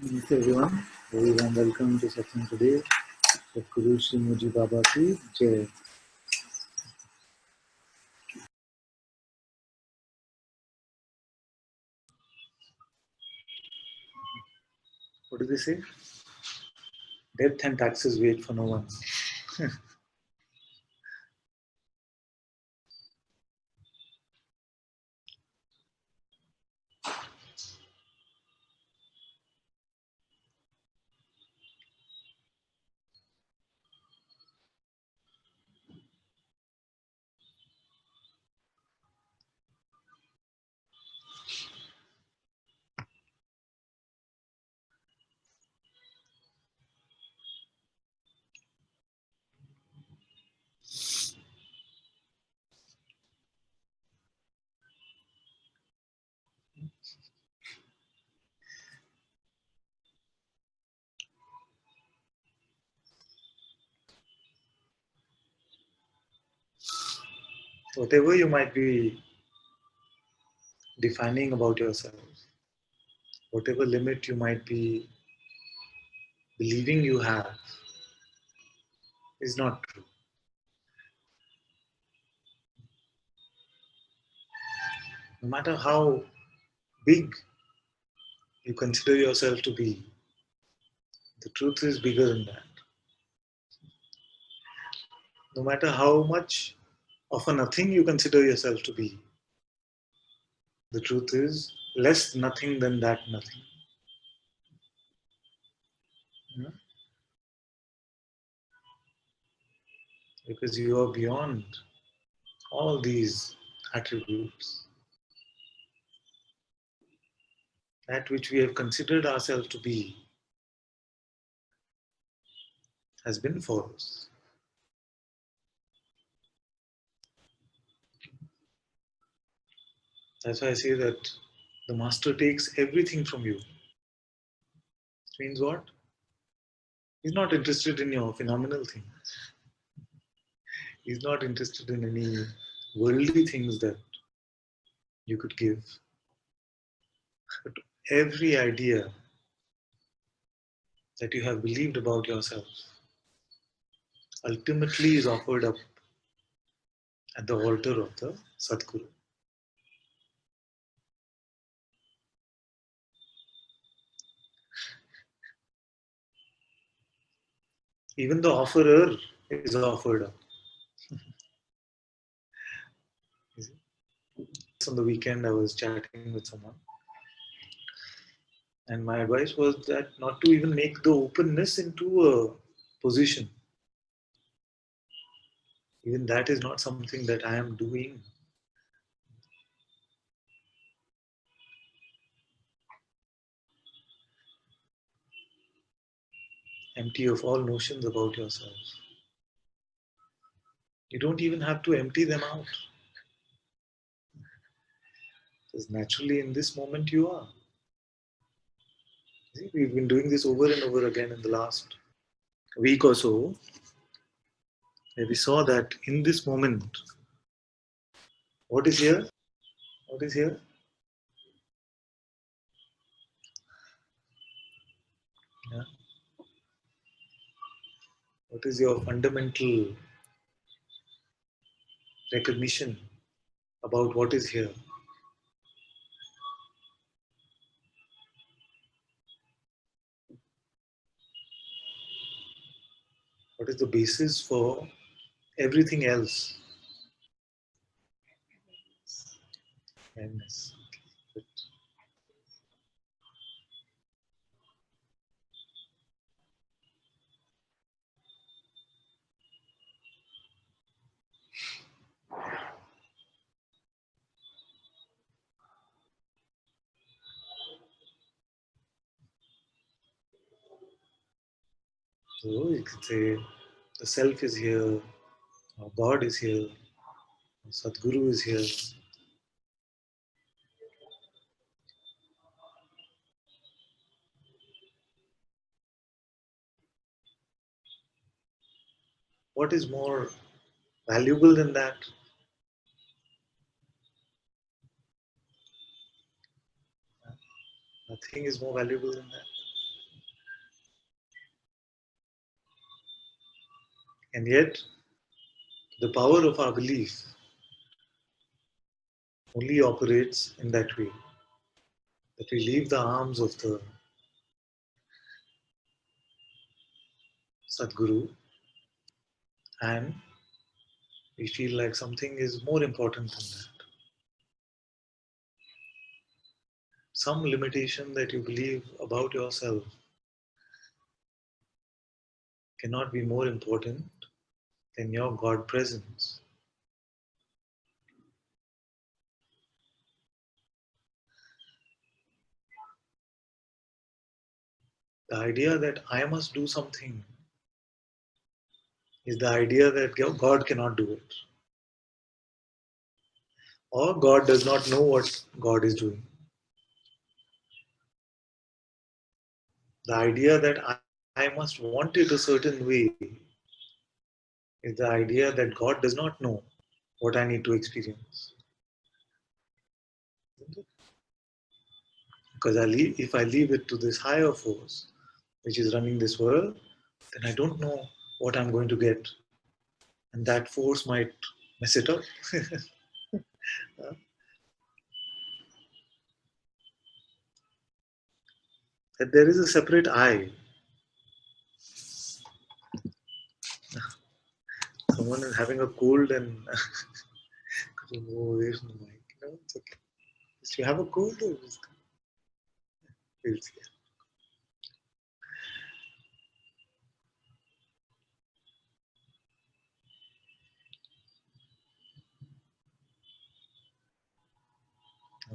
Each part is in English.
Namaste everyone. Very warm welcome to Satsang today. Guru Shri Muji Baba ki Jai. What do they say? Death and taxes wait for no one. Whatever you might be defining about yourself, whatever limit you might be believing you have, is not true. No matter how big you consider yourself to be, the truth is bigger than that. No matter how much of a nothing you consider yourself to be, the truth is less nothing than that nothing. You know? Because you are beyond all these attributes. That which we have considered ourselves to be has been for us. That's why I say that the master takes everything from you. It means what? He's not interested in your phenomenal things. He's not interested in any worldly things that you could give. But every idea that you have believed about yourself ultimately is offered up at the altar of the Sadguru. Even the offerer is offered up. On the weekend, I was chatting with someone, and my advice was that not to even make the openness into a position. Even that is not something that I am doing. Empty of all notions about yourself. You don't even have to empty them out. Because naturally, in this moment, you are. See, we've been doing this over and over again in the last week or so, where we saw that in this moment, what is here? What is here? Yeah. What is your fundamental recognition about what is here? What is the basis for everything else? Awareness. So you could say the self is here, or God is here, or Sadguru is here. What is more valuable than that? Nothing is more valuable than that. And yet, the power of our belief only operates in that way, that we leave the arms of the Sadguru and we feel like something is more important than that. Some limitation that you believe about yourself cannot be more important than your God presence. The idea that I must do something is the idea that God cannot do it. Or God does not know what God is doing. The idea that I must want it a certain way is the idea that God does not know what I need to experience. Because if I leave it to this higher force, which is running this world, then I don't know what I'm going to get. And that force might mess it up. That there is a separate I. Someone is having a cold and go away from the mic. No, it's okay. Do you have a cold or just feels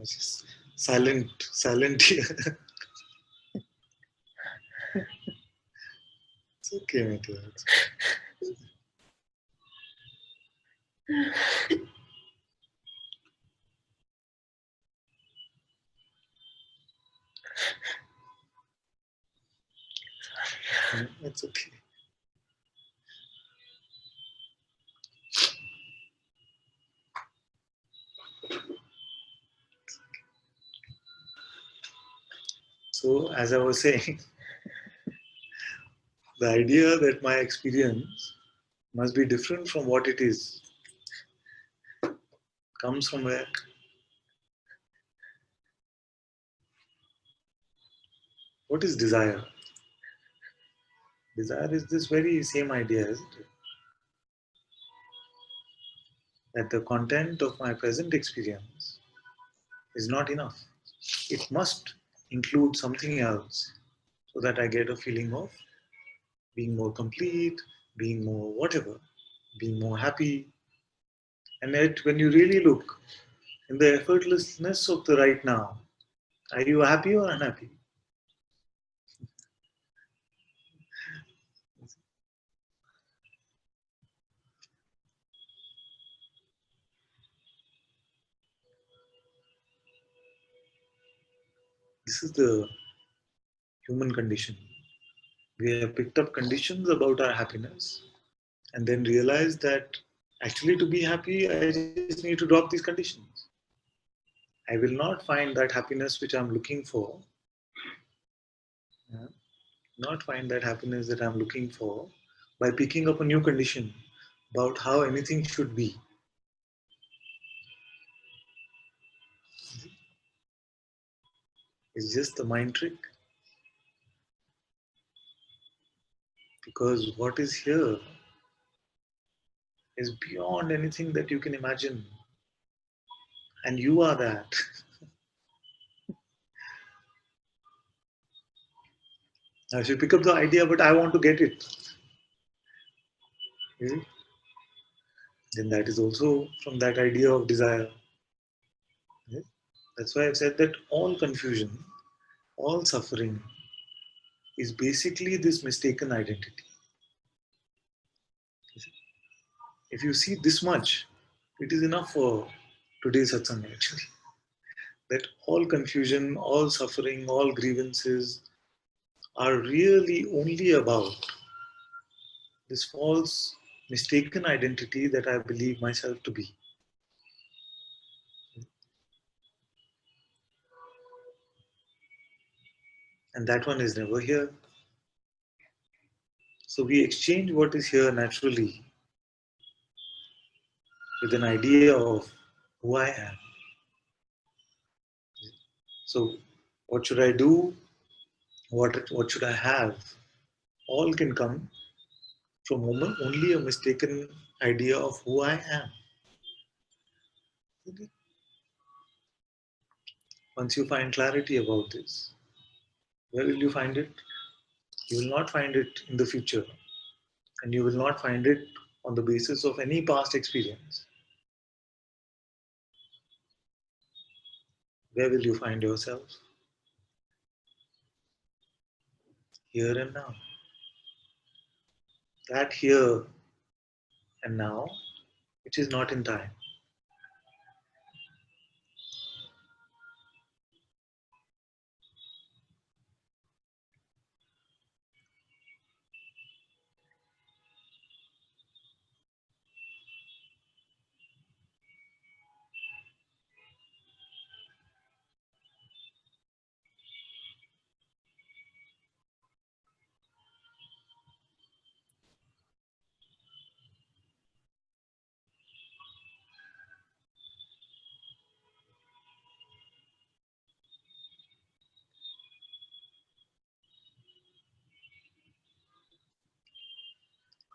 just silent here. It's okay, my dear. It's okay. So, as I was saying, the idea that my experience must be different from what it is comes from where? What is desire? Desire is this very same idea, isn't it? That the content of my present experience is not enough. It must include something else so that I get a feeling of being more complete, being more whatever, being more happy. And yet, when you really look in the effortlessness of the right now, are you happy or unhappy? This is the human condition. We have picked up conditions about our happiness and then realized that actually to be happy, I just need to drop these conditions. I will not find that happiness which I'm looking for, uh, not find that happiness that I'm looking for by picking up a new condition about how anything should be. It's just a mind trick because what is here is beyond anything that you can imagine, and you are that. Now, if you pick up the idea, but I want to get it, eh, then that is also from that idea of desire. eh. That's why I've said that all confusion, all suffering is basically this mistaken identity. If you see this much, it is enough for today's satsang actually. That all confusion, all suffering, all grievances are really only about this false, mistaken identity that I believe myself to be. And that one is never here. So we exchange what is here naturally with an idea of who I am. So what should I do? What should I have? All can come from only a mistaken idea of who I am. Once you find clarity about this, where will you find it? You will not find it in the future, and you will not find it on the basis of any past experience. Where will you find yourself? Here and now. That here and now, which is not in time.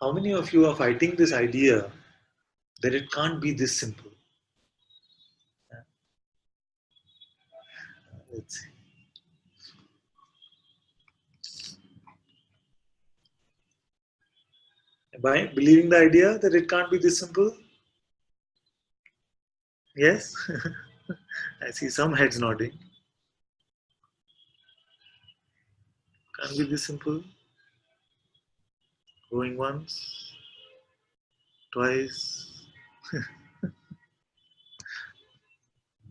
How many of you are fighting this idea that it can't be this simple? Let's see. By believing the idea that it can't be this simple? Yes? I see some heads nodding. Can't be this simple. Going once, twice.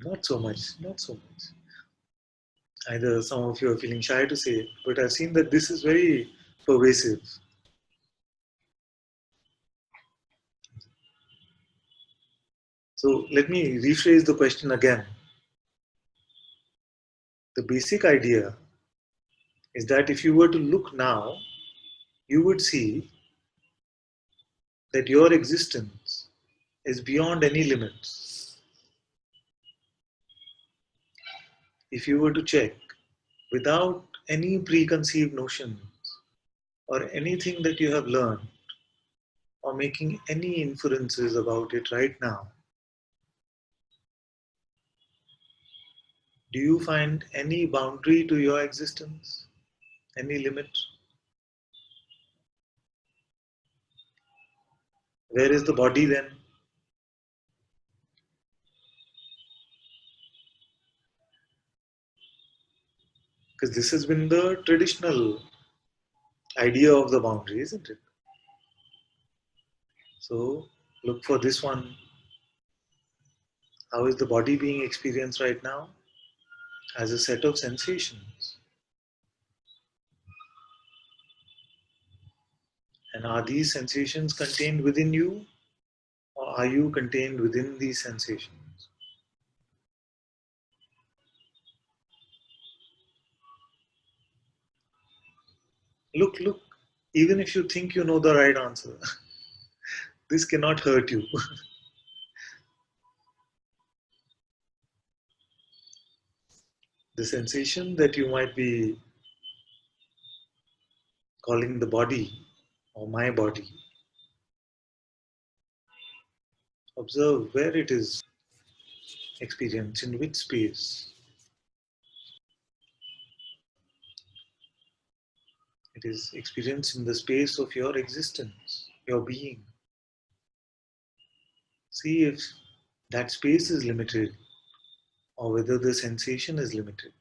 Not so much, not so much. Either some of you are feeling shy to say it, but I've seen that this is very pervasive. So let me rephrase the question again. The basic idea is that if you were to look now, you would see that your existence is beyond any limits. If you were to check without any preconceived notions or anything that you have learned or making any inferences about it right now, do you find any boundary to your existence? Any limit? Where is the body then? Because this has been the traditional idea of the boundary, isn't it? So look for this one. How is the body being experienced right now? As a set of sensations. And are these sensations contained within you? Or are you contained within these sensations? Look, look. Even if you think you know the right answer, this cannot hurt you. The sensation that you might be calling the body or my body, observe where it is experienced, in which space. It is experienced in the space of your existence, your being. See if that space is limited or whether the sensation is limited.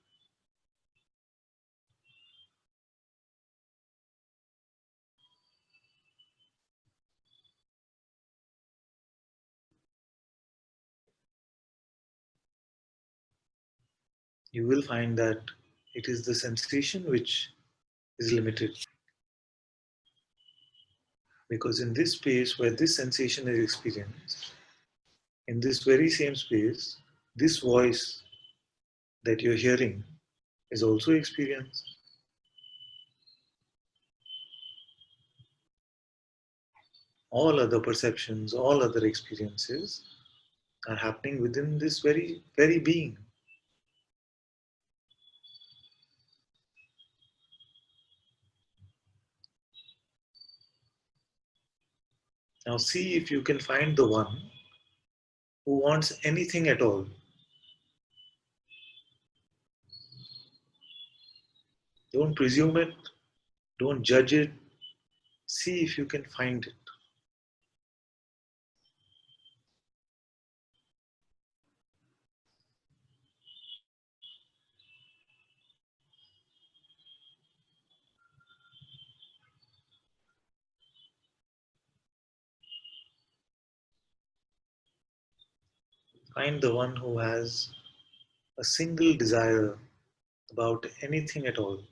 You will find that it is the sensation which is limited. Because in this space where this sensation is experienced, in this very same space, this voice that you're hearing is also experienced. All other perceptions, all other experiences are happening within this very, very being. Now see if you can find the one who wants anything at all. Don't presume it, don't judge it. See if you can find it. Find the one who has a single desire about anything at all.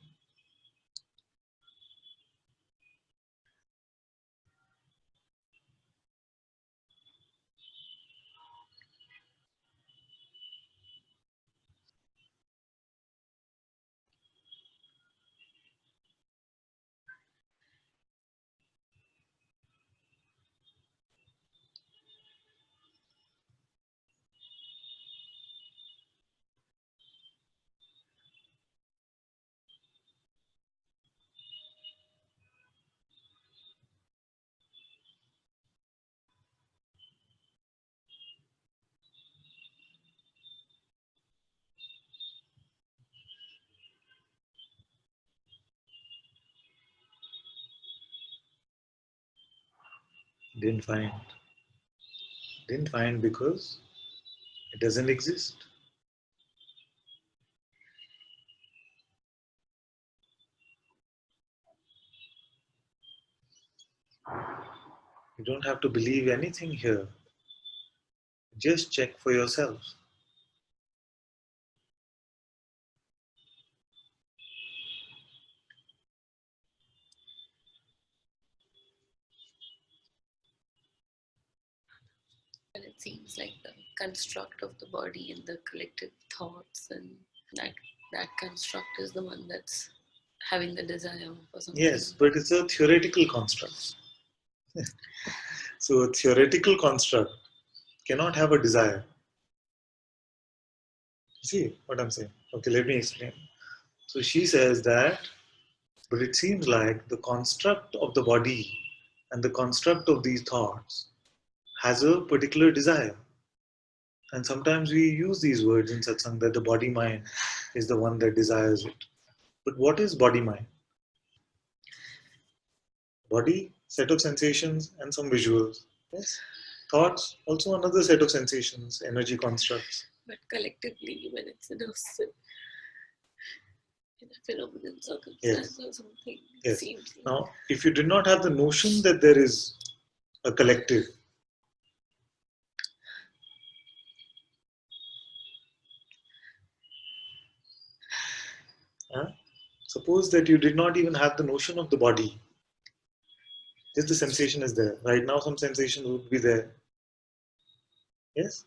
Didn't find. Didn't find because it doesn't exist. You don't have to believe anything here. Just check for yourself. And it seems like the construct of the body and the collective thoughts, and that construct is the one that's having the desire for something. Yes, but it's a theoretical construct. So a theoretical construct cannot have a desire. See what I'm saying? Okay, let me explain. So she says that, but it seems like the construct of the body and the construct of these thoughts has a particular desire. And sometimes we use these words in satsang that the body mind is the one that desires it. But what is body mind? Body, set of sensations, and some visuals. Yes. Thoughts, also another set of sensations, energy constructs. But collectively, when it's in a phenomenon circumstance or something, it seems like. Now, if you did not have the notion that there is a collective, suppose that you did not even have the notion of the body, just the sensation is there. Right now, some sensation would be there. Yes?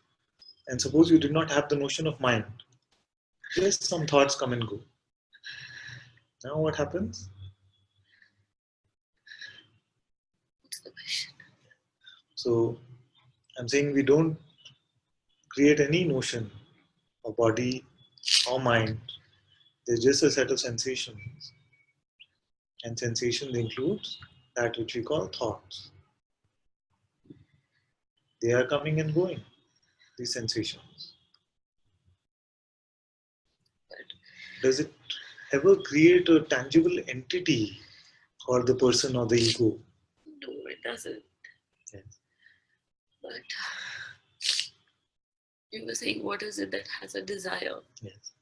And suppose you did not have the notion of mind, just some thoughts come and go. Now, what happens? What's the question? So, I'm saying we don't create any notion of body or mind. There's just a set of sensations. And sensation includes that which we call thoughts. They are coming and going, these sensations. Does it ever create a tangible entity or the person or the ego? No, it doesn't. Yes. But you were saying, what is it that has a desire? Yes.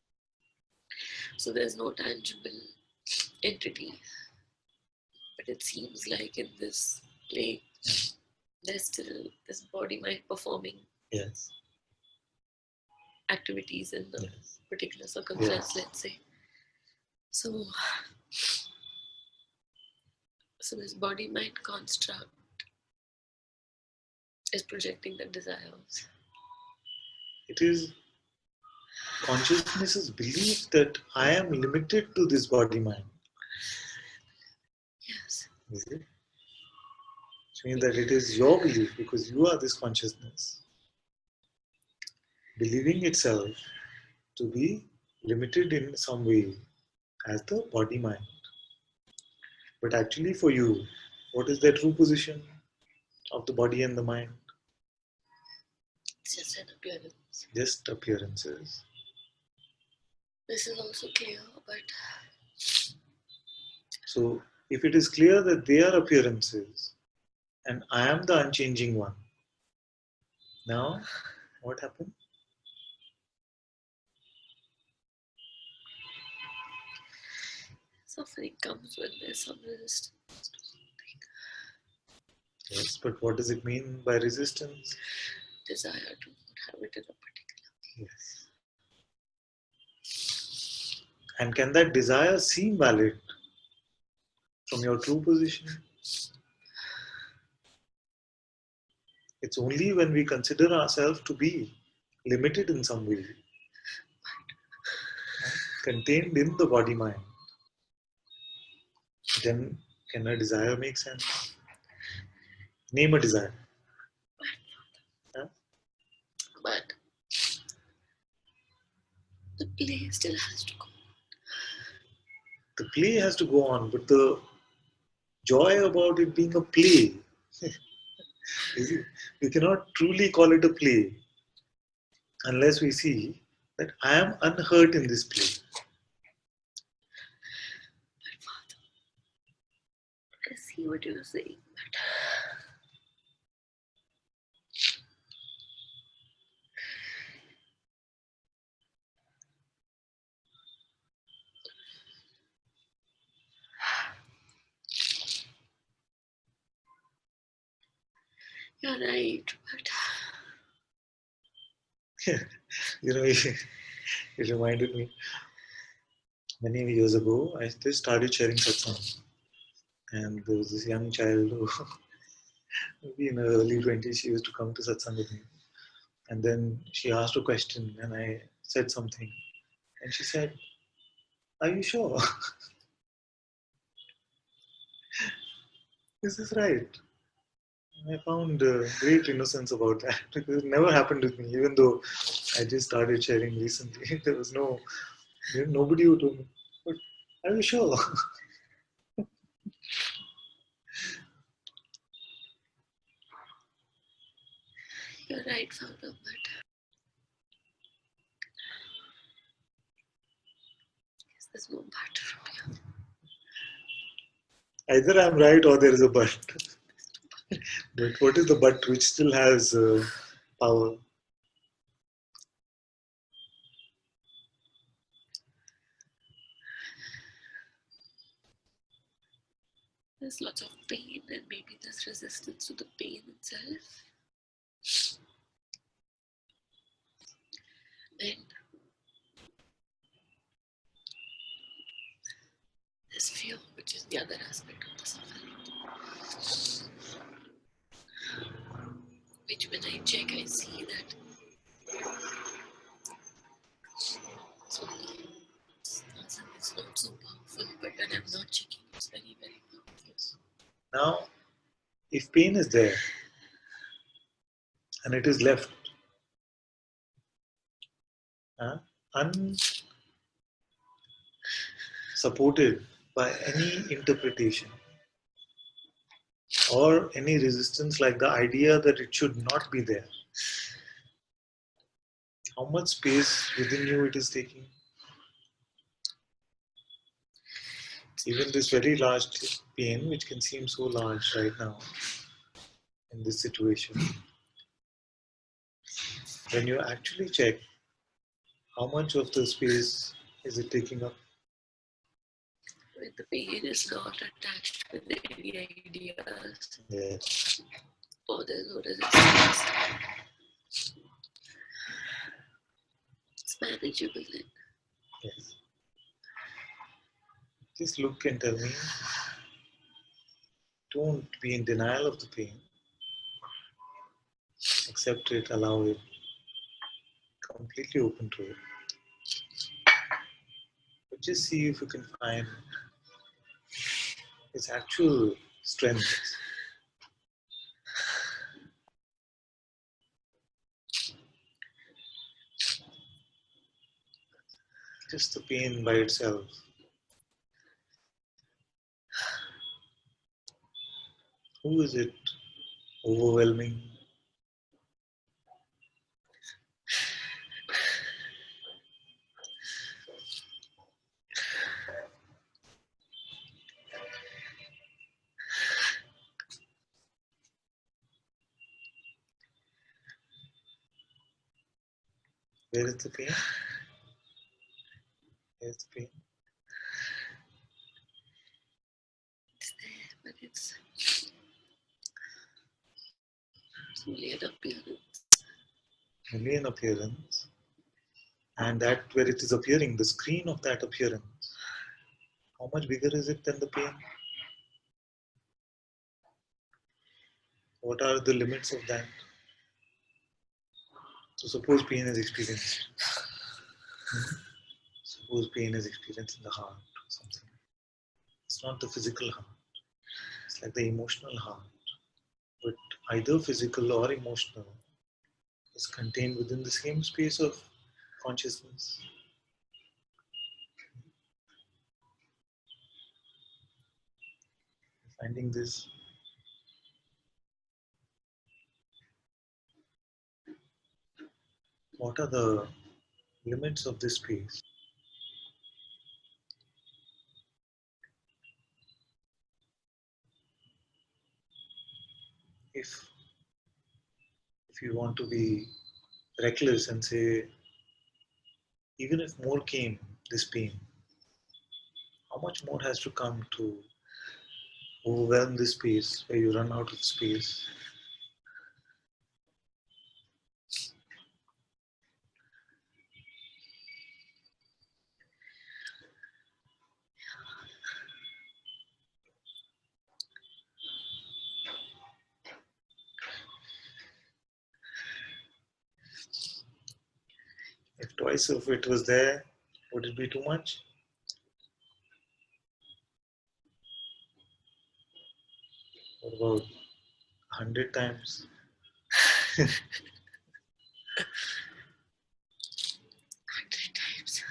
So there's no tangible entity. But it seems like in this play, there's still this body mind performing activities in the particular circumstance, let's say. So this body mind construct is projecting the desires. It is consciousness's belief that I am limited to this body mind. Yes. Is it? Which means that it is your belief, because you are this consciousness, believing itself to be limited in some way as the body mind. But actually, for you, what is the true position of the body and the mind? It's just an appearance. Just appearances. This is also clear, but So, if it is clear that they are appearances and I am the unchanging one, now what happened? suffering comes when there's some resistance. Yes, but what does it mean by resistance? Desire to not have it in a particular. Yes. And can that desire seem valid from your true position? It's only when we consider ourselves to be limited in some way, contained in the body mind, then can a desire make sense? Name a desire. Huh? But the play still has to go. The play has to go on, but the joy about it being a play, we cannot truly call it a play unless we see that I am unhurt in this play. But Father, I see what you're saying. But you're right. But You know, it reminded me many years ago, I just started sharing satsang. And there was this young child who, maybe in her early 20s, she used to come to satsang with me. And then she asked a question, and I said something. And she said, "Are you sure? Is this right?" I found great innocence about that because it never happened with me, even though I just started sharing recently. There was nobody who told me, "But are you sure?" you're right, Father. But there's no but from you. Either I'm right or there is a but. But what is the but which still has power? There's lots of pain, and maybe there's resistance to the pain itself. And there's fear, which is the other aspect of the suffering. Which, when I check, I see that it's not so powerful, but when I'm not checking, it's very, very powerful. Now, if pain is there and it is left unsupported by any interpretation or any resistance, like the idea that it should not be there, how much space within you it is taking? Even this very large pain, which can seem so large right now in this situation, when you actually check how much of the space is it taking up? When the pain is not attached with any ideas, Yes. or there's no resistance, it's manageable then. Yes. Just look and tell me, don't be in denial of the pain. Accept it, allow it, completely open to it. But just see if you can find its actual strength Just the pain by itself. Who is it overwhelming? Where is the pain? Where's the pain? It's there, but it's only an appearance. Only an appearance. And that where it is appearing, the screen of that appearance, how much bigger is it than the pain? What are the limits of that? So suppose pain is experienced. Suppose pain is experienced in the heart or something. It's not the physical heart. It's like the emotional heart. But either physical or emotional is contained within the same space of consciousness. Finding this. What are the limits of this space? If you want to be reckless and say, even if more came, this pain, how much more has to come to overwhelm this space where you run out of space? If twice of it was there, would it be too much? What about 100 times? 100 times.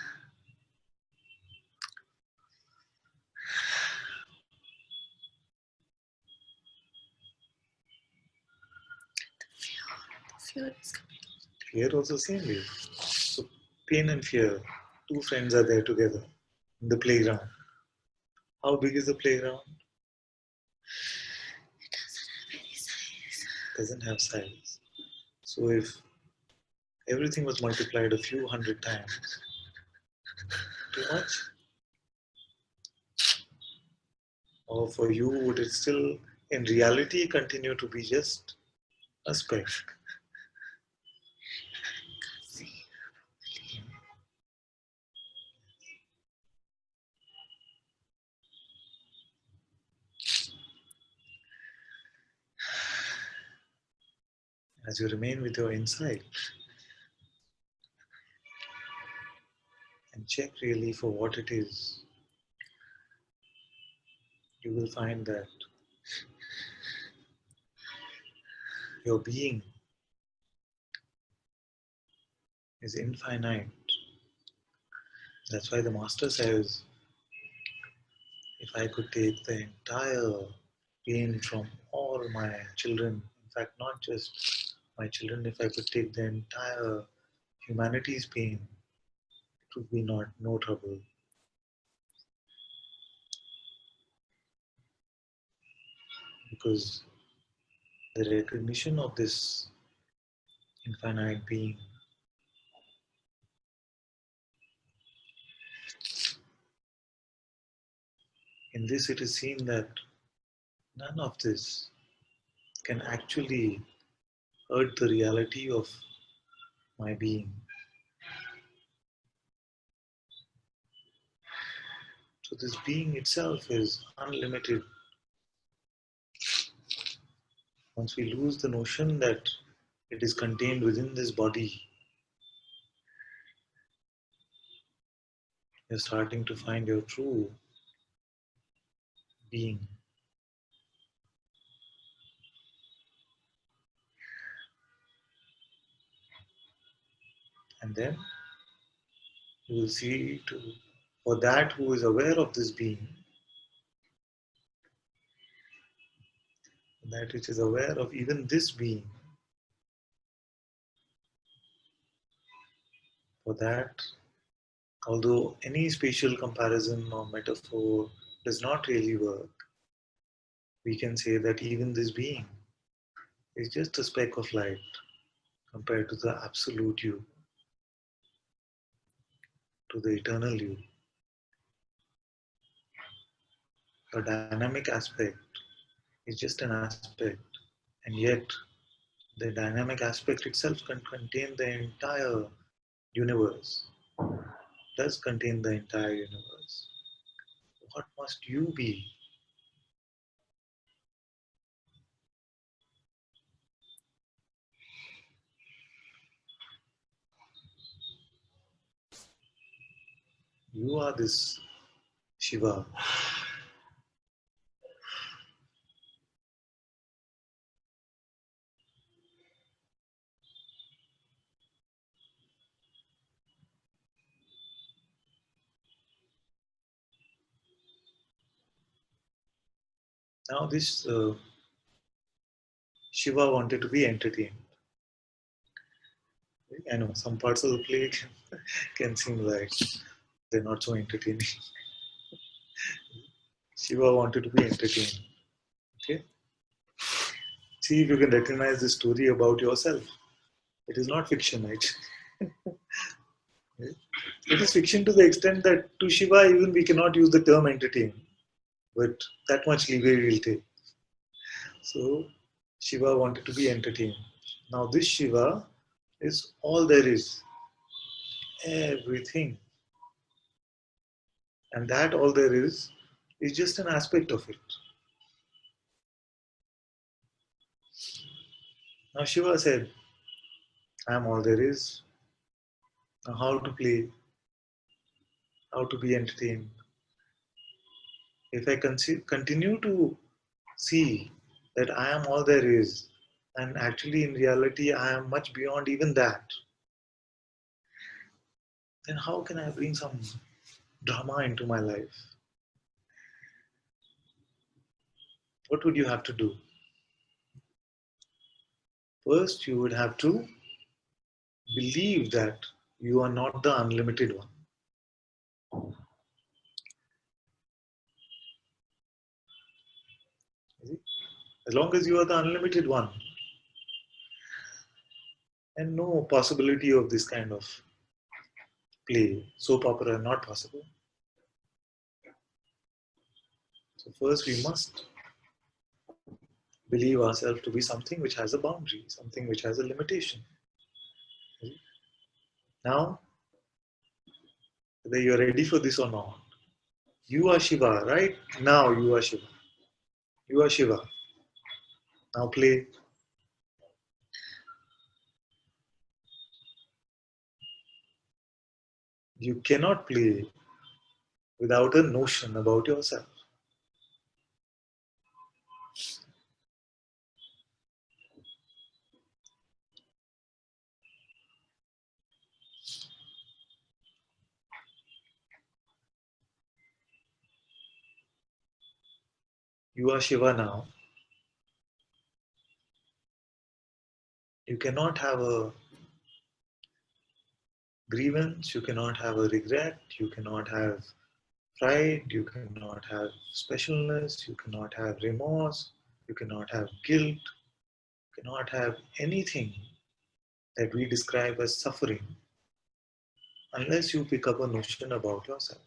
The fear is coming. Fear also same way. So pain and fear, two friends are there together in the playground. How big is the playground? It doesn't have any size. Doesn't have size. So if everything was multiplied a few hundred times, too much? Or for you, would it still in reality continue to be just a speck? Can't see. As you remain with your insight and check really for what it is, you will find that your being is infinite. That's why the Master says, if I could take the entire pain from all my children, in fact, not just my children, if I could take the entire humanity's pain, it would be not no trouble. Because the recognition of this infinite being in this it is seen that none of this can actually hurt the reality of my being. So this being itself is unlimited. Once we lose the notion that it is contained within this body, you're starting to find your true being. And then You will see for that who is aware of this being, that which is aware of even this being, for that, although any spatial comparison or metaphor does not really work, we can say that even this being is just a speck of light compared to the absolute you, to the eternal you. The dynamic aspect is just an aspect, and yet the dynamic aspect itself can contain the entire universe, does contain the entire universe. What must you be? You are this Shiva. Now, this Shiva wanted to be entertained. I know some parts of the play can seem like they're not so entertaining. Shiva wanted to be entertained. Okay? See if you can recognize the story about yourself. It is not fiction, right? It is fiction to the extent that to Shiva, even we cannot use the term entertain, but that much leeway we will take. So, Shiva wanted to be entertained. Now, this Shiva is all there is, everything. And that all there is just an aspect of it. Now, Shiva said, I am all there is. Now, how to play, how to be entertained. If I continue to see that I am all there is, and actually in reality I am much beyond even that, then how can I bring some drama into my life? What would you have to do? First, you would have to believe that you are not the unlimited one. As long as you are the unlimited one, and no possibility of this kind of play, soap opera, not possible. So first we must believe ourselves to be something which has a boundary, something which has a limitation. Now, whether you're ready for this or not, you are Shiva, right? Now you are Shiva. You are Shiva. Now play. You cannot play without a notion about yourself. You are Shiva now. You cannot have a grievance, you cannot have a regret, you cannot have pride, you cannot have specialness, you cannot have remorse, you cannot have guilt, you cannot have anything that we describe as suffering unless you pick up a notion about yourself.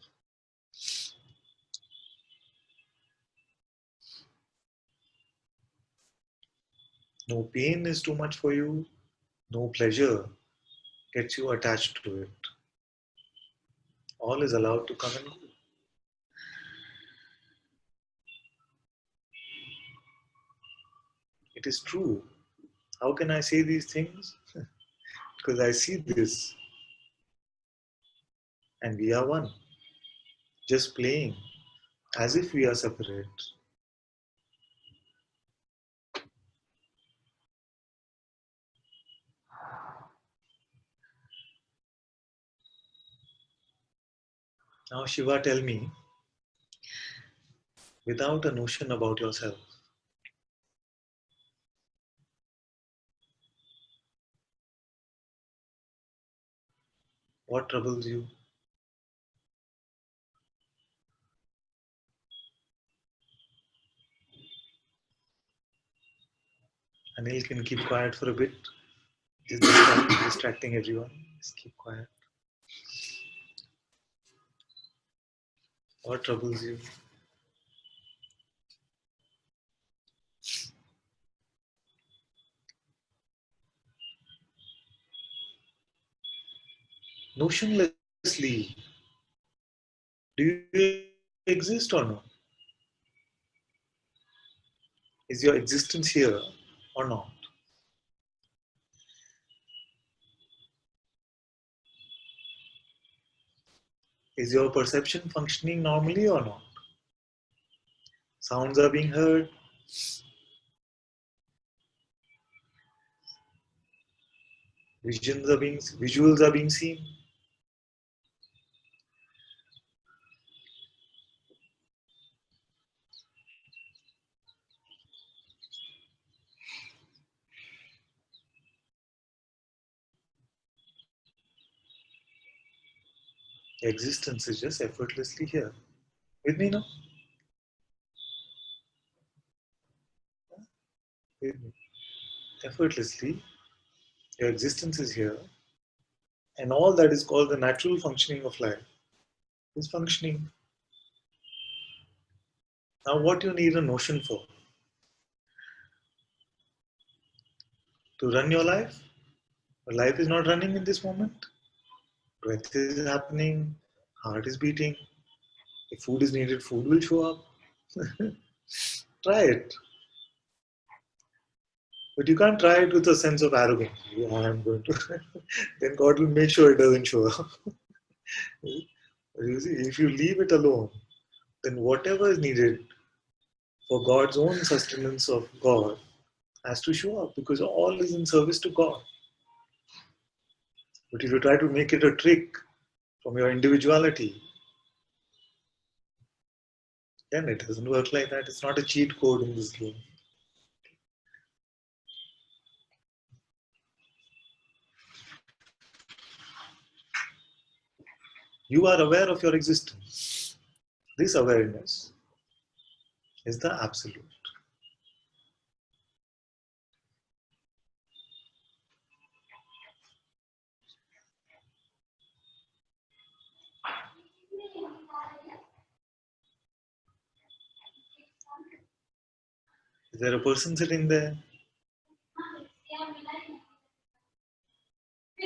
No pain is too much for you, no pleasure gets you attached to it. All is allowed to come and go. It is true. How can I say these things? Because I see this and we are one. Just playing as if we are separate. Now, Shiva, tell me, without a notion about yourself, what troubles you? Anil can keep quiet for a bit. Just distracting everyone. Just keep quiet. What troubles you? Notionlessly, do you exist or not? Is your existence here or not? Is your perception functioning normally or not? Sounds are being heard, visuals are being seen. Existence is just effortlessly here. With me now? With me. Effortlessly, your existence is here, and all that is called the natural functioning of life is functioning. Now, what you need a notion for? To run your life? Your life is not running in this moment. Breath is happening, heart is beating. If food is needed, food will show up. Try it. But you can't try it with a sense of arrogance. Yeah, I'm going to. Then God will make sure it doesn't show up. You see, if you leave it alone, then whatever is needed for God's own sustenance of God has to show up because all is in service to God. But if you try to make it a trick from your individuality, then it doesn't work like that. It's not a cheat code in this game. You are aware of your existence. This awareness is the absolute. Is there a person sitting there?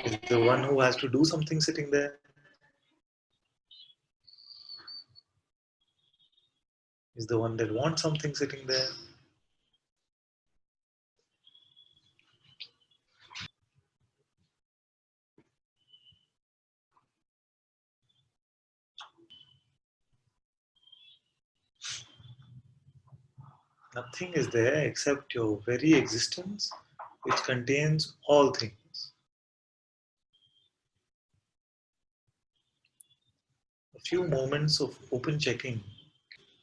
Is the one who has to do something sitting there? Is the one that wants something sitting there? Nothing is there except your very existence, which contains all things. A few moments of open checking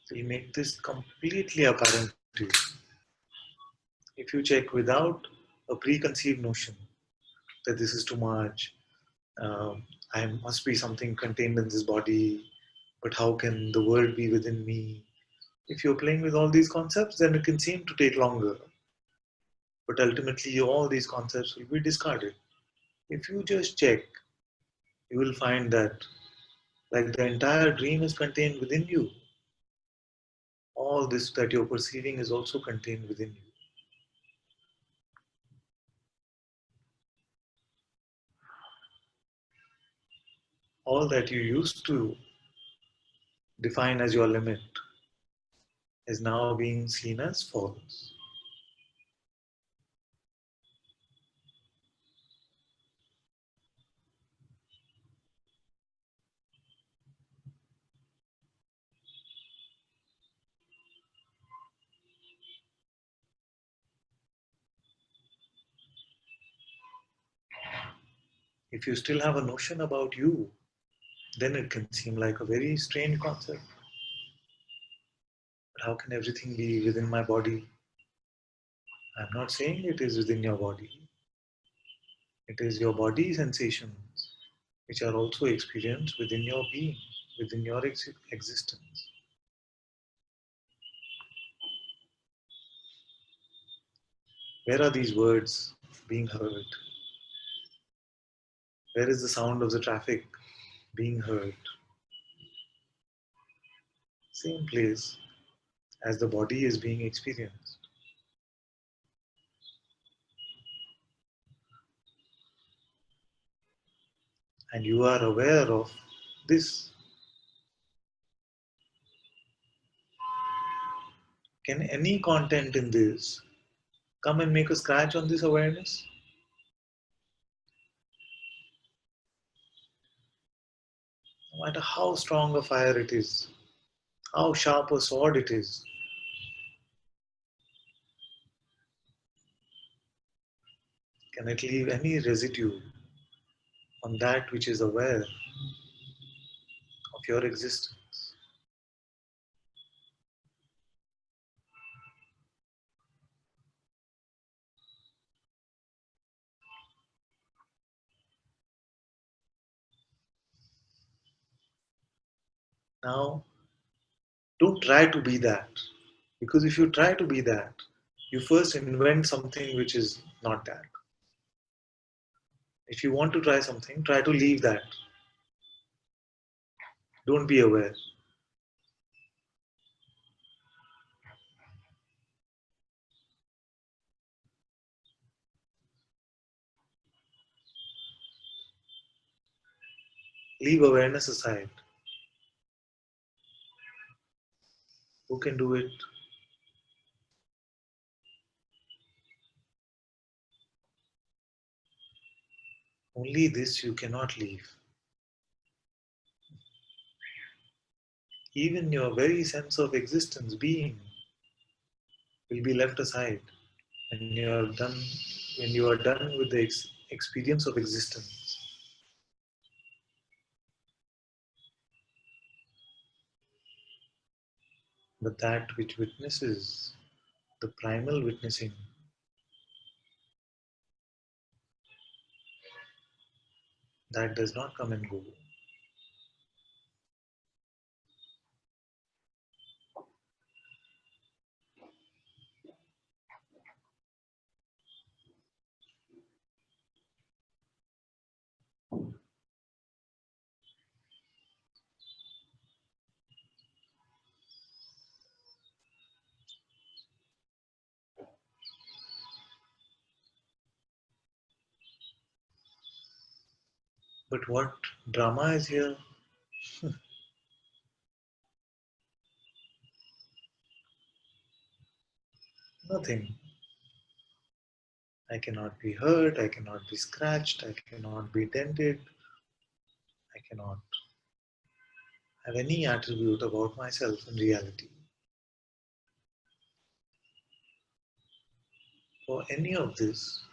will make this completely apparent to you. If you check without a preconceived notion that this is too much, I must be something contained in this body, but how can the world be within me? If you're playing with all these concepts, then it can seem to take longer. But ultimately, all these concepts will be discarded. If you just check, you will find that, like the entire dream is contained within you, all this that you're perceiving is also contained within you. All that you used to define as your limit is now being seen as false. If you still have a notion about you, then it can seem like a very strange concept. But how can everything be within my body? I'm not saying it is within your body. It is your body sensations which are also experienced within your being, within your existence. Where are these words being heard? Where is the sound of the traffic being heard? Same place as the body is being experienced. And you are aware of this. Can any content in this come and make a scratch on this awareness? No matter how strong a fire it is, how sharp a sword it is, can it leave any residue on that which is aware of your existence? Now, don't try to be that. Because if you try to be that, you first invent something which is not that. If you want to try something, try to leave that. Don't be aware. Leave awareness aside. Who can do it? Only this you cannot leave. Even your very sense of existence, being, will be left aside when you are done. When you are done with the experience of existence. But that which witnesses, the primal witnessing, that does not come and go. But what drama is here? Nothing. I cannot be hurt, I cannot be scratched, I cannot be dented, I cannot have any attribute about myself in reality. For any of this,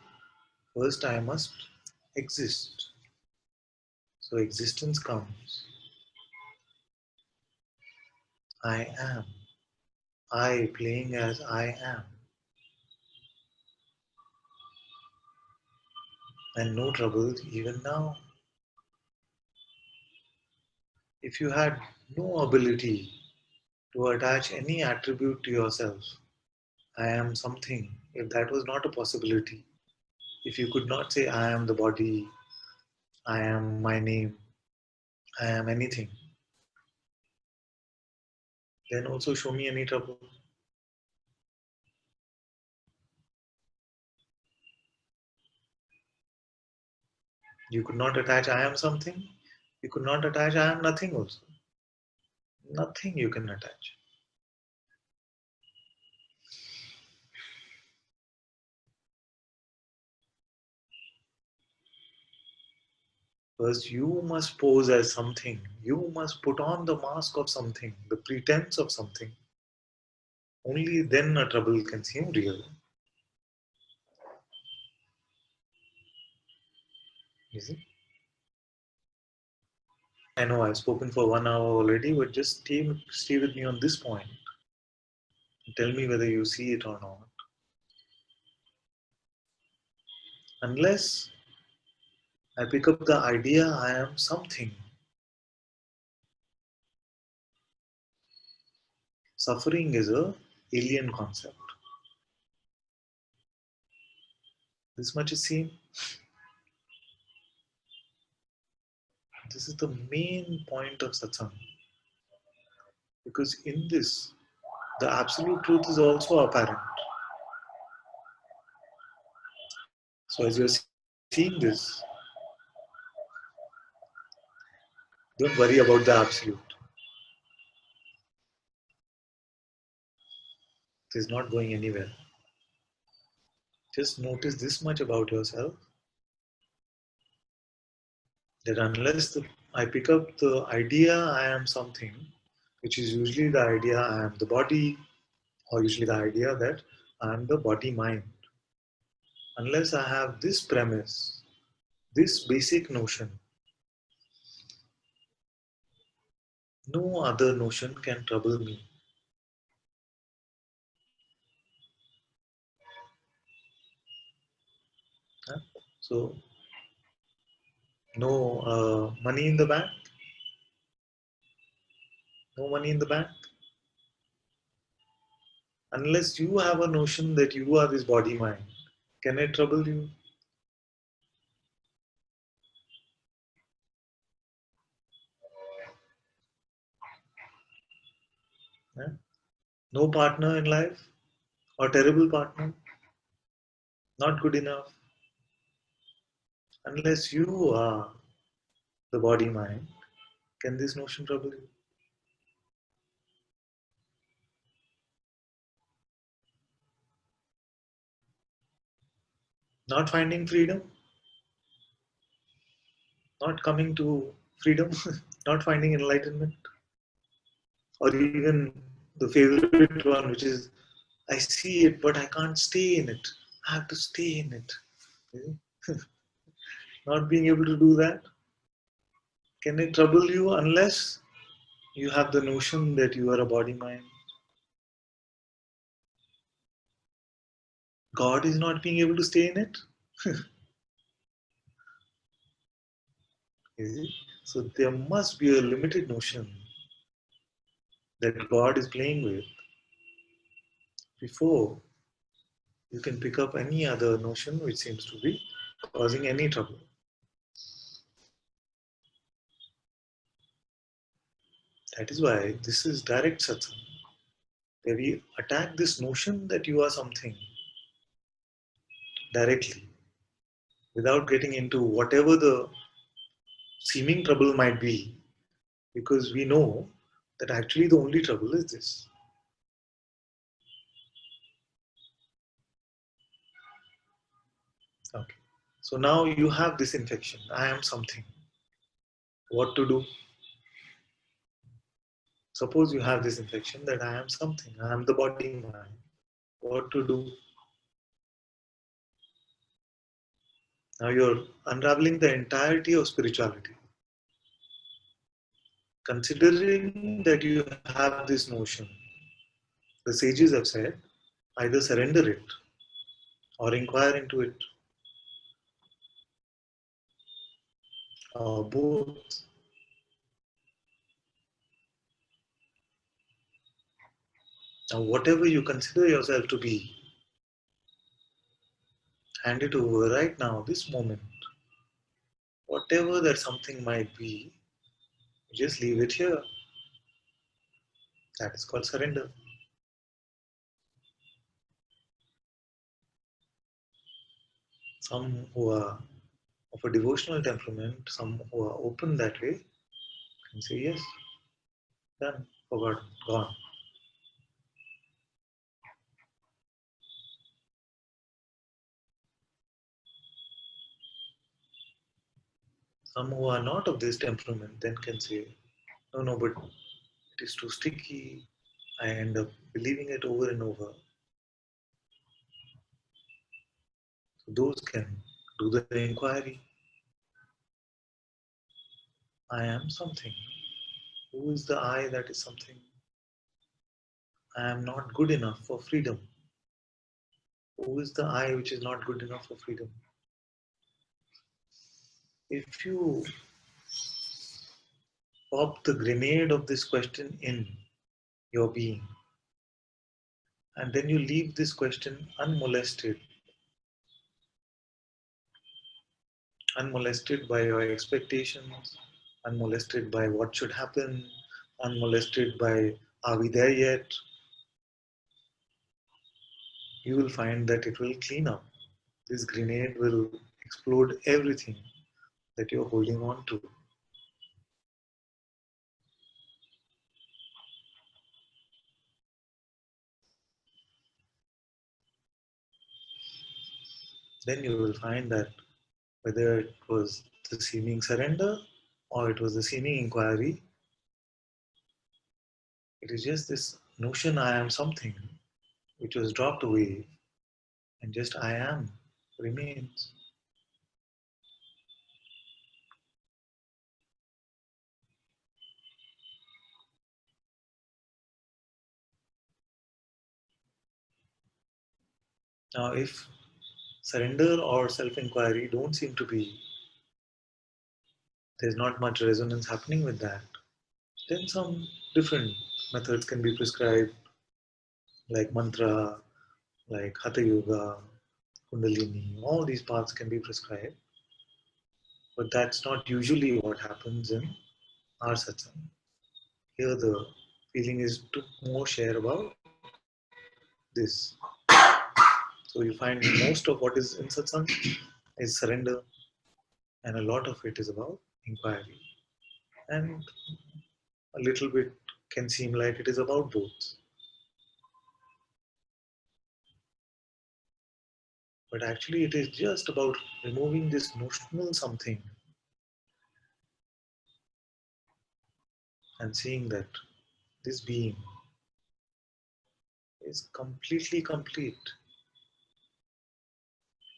first I must exist. So existence comes. I am. I playing as I am. And no trouble even now. If you had no ability to attach any attribute to yourself, I am something, if that was not a possibility, if you could not say I am the body, I am my name, I am anything, then also show me any trouble. You could not attach I am something, you could not attach I am nothing also. Nothing you can attach. First, you must pose as something. You must put on the mask of something, the pretense of something. Only then a trouble can seem real. You see? I know I've spoken for 1 hour already, but just stay with me on this point. Tell me whether you see it or not. Unless I pick up the idea I am something, suffering is a alien concept. This much is seen. This is the main point of satsang. Because in this, the absolute truth is also apparent. So as you're seeing this, don't worry about the absolute. It is not going anywhere. Just notice this much about yourself, that unless I pick up the idea I am something, which is usually the idea I am the body, or usually the idea that I am the body mind, unless I have this premise, this basic notion, no other notion can trouble me. Huh? So, no money in the bank, no money in the bank. Unless you have a notion that you are this body mind, can it trouble you? Huh? No partner in life, or terrible partner, not good enough. Unless you are the body mind, can this notion trouble you? Not finding freedom, not coming to freedom, not finding enlightenment, or even the favorite one, which is I see it but I can't stay in it. I have to stay in it. Not being able to do that, can it trouble you unless you have the notion that you are a body mind? God is not being able to stay in it. Is it? So there must be a limited notion that God is playing with before you can pick up any other notion which seems to be causing any trouble. That is why this is direct satsang, where we attack this notion that you are something directly without getting into whatever the seeming trouble might be, because we know that actually the only trouble is this. Okay. So now you have this infection. I am something. What to do? Suppose you have this infection that I am something. I am the body mind. What to do? Now you're unraveling the entirety of spirituality. Considering that you have this notion, the sages have said either surrender it or inquire into it, or both. Now, whatever you consider yourself to be, hand it over right now, this moment. Whatever that something might be, just leave it here. That is called surrender. Some who are of a devotional temperament, some who are open that way, can say, yes, done, forgotten, gone. Some who are not of this temperament then can say, no, no, but it is too sticky. I end up believing it over and over. So those can do the inquiry. I am something. Who is the I that is something? I am not good enough for freedom. Who is the I which is not good enough for freedom? If you pop the grenade of this question in your being, and then you leave this question unmolested by your expectations, unmolested by what should happen, unmolested by are we there yet, you will find that it will clean up. This grenade will explode everything that you're holding on to. Then you will find that whether it was the seeming surrender or it was the seeming inquiry, it is just this notion I am something which was dropped away and just I am remains. Now, if surrender or self inquiry don't seem to be, there's not much resonance happening with that, then some different methods can be prescribed, like mantra, like hatha yoga, kundalini, all these paths can be prescribed, but that's not usually what happens in our satsang. Here, the feeling is to more share about this. So, you find most of what is in satsang is surrender, and a lot of it is about inquiry. And a little bit can seem like it is about both. But actually, it is just about removing this notional something and seeing that this being is completely complete.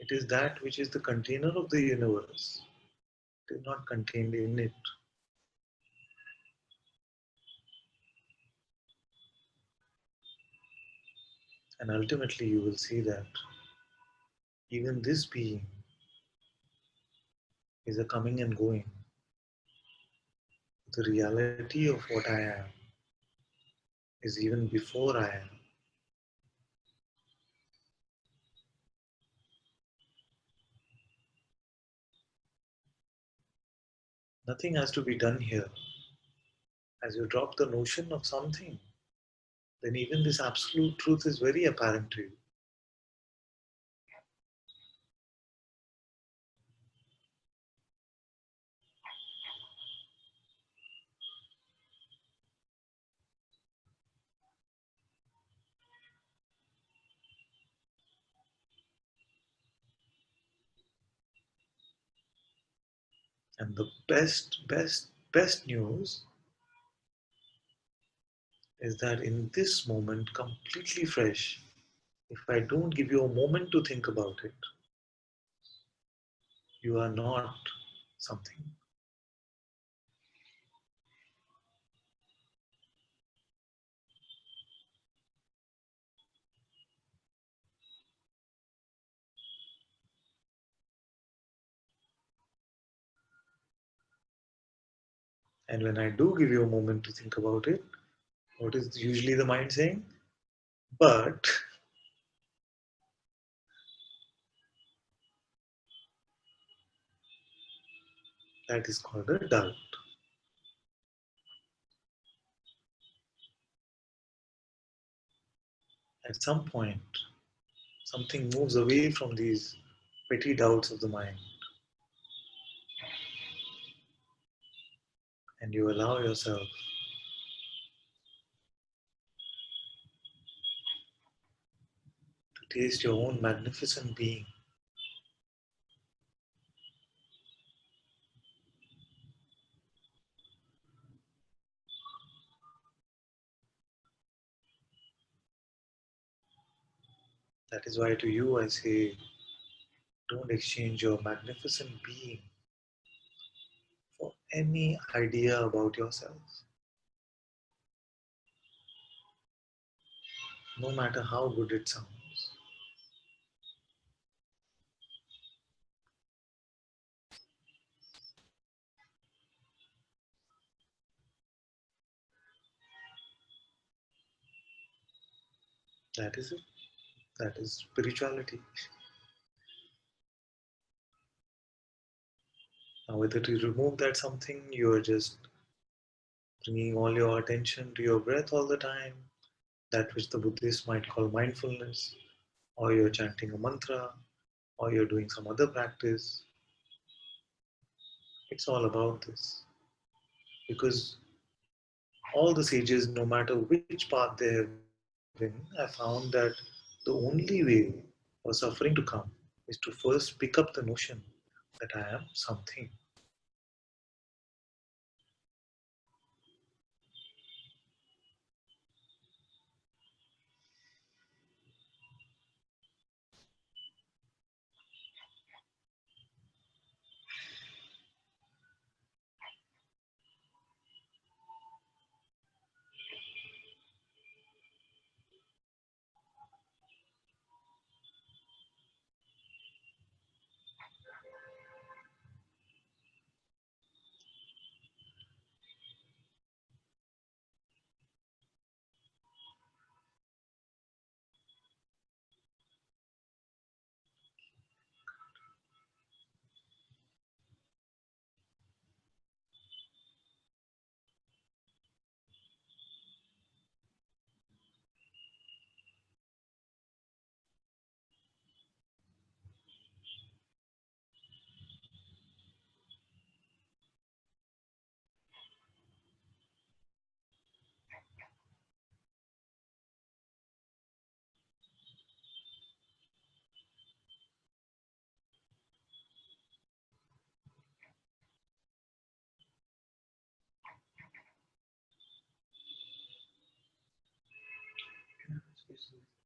It is that which is the container of the universe. It is not contained in it. And ultimately, you will see that even this being is a coming and going. The reality of what I am is even before I am. Nothing has to be done here. As you drop the notion of something, then even this absolute truth is very apparent to you. And the best news is that in this moment, completely fresh, if I don't give you a moment to think about it, you are not something. And when I do give you a moment to think about it, what is usually the mind saying? But that is called a doubt. At some point, something moves away from these petty doubts of the mind, and you allow yourself to taste your own magnificent being. That is why to you I say, don't exchange your magnificent being for any idea about yourself. No matter how good it sounds. That is it. That is spirituality. Now, whether to remove that something, you are just bringing all your attention to your breath all the time, that which the Buddhists might call mindfulness, or you're chanting a mantra, or you're doing some other practice. It's all about this. Because all the sages, no matter which path they have been, have found that the only way for suffering to come is to first pick up the notion that I am something.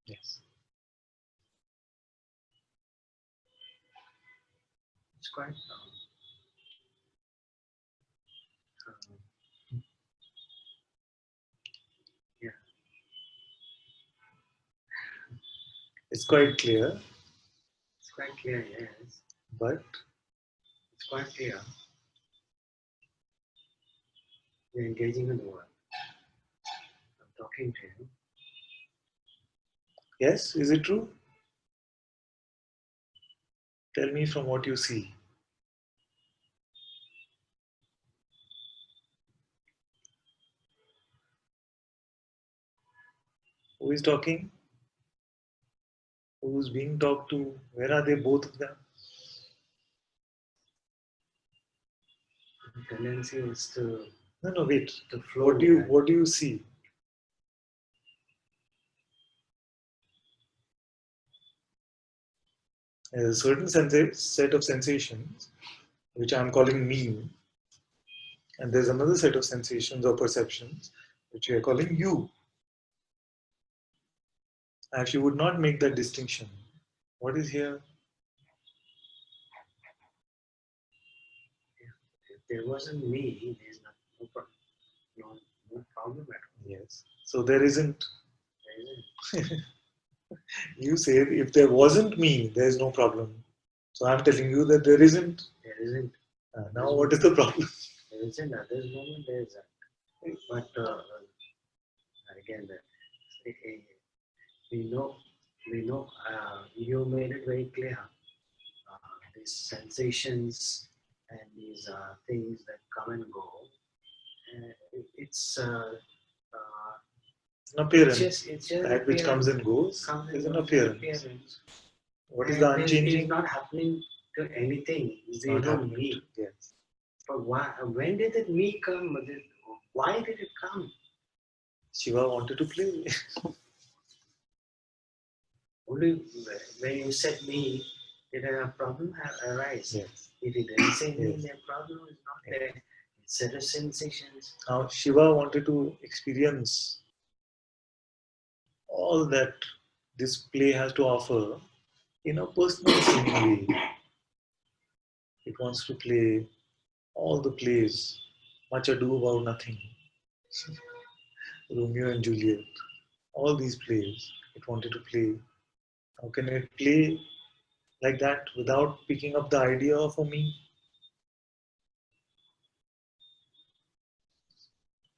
Yes. It's quite yeah. It's quite clear, It's quite clear, yes. but It's quite clear. You're engaging with the world. I'm talking to you. yes, is it true? Tell me from what you see. Who is talking? Who's being talked to? Where are they, both of them? The tendency is to No, wait. flow. What do you see? There's a certain set of sensations, which I'm calling me, and there's another set of sensations or perceptions, which we are calling you. And if you would not make that distinction, what is here? If there wasn't me, there's no problem. No problem at all. Yes. So there isn't. There isn't. You said if there wasn't me, there's no problem. So I'm telling you that there isn't. There isn't. Now what is the problem? There isn't. At this moment, there isn't. But again, we know. You made it very clear. These sensations and these things that come and go. It's An appearance. it's just That which comes and goes is an appearance. What is the unchanging? It's not happening to anything. It's There's not no happening. me. Yes. But why? When did that me come? Why did it come? Shiva wanted to play. Only when you said me, did a problem arise? Yes. If you didn't say me, Yes. the problem is not there. It's set of sensations. Now Shiva wanted to experience all that this play has to offer in a personal seeming way. It wants to play all the plays, Much Ado About Nothing, Romeo and Juliet, all these plays it wanted to play. How can it play like that without picking up the idea of a me?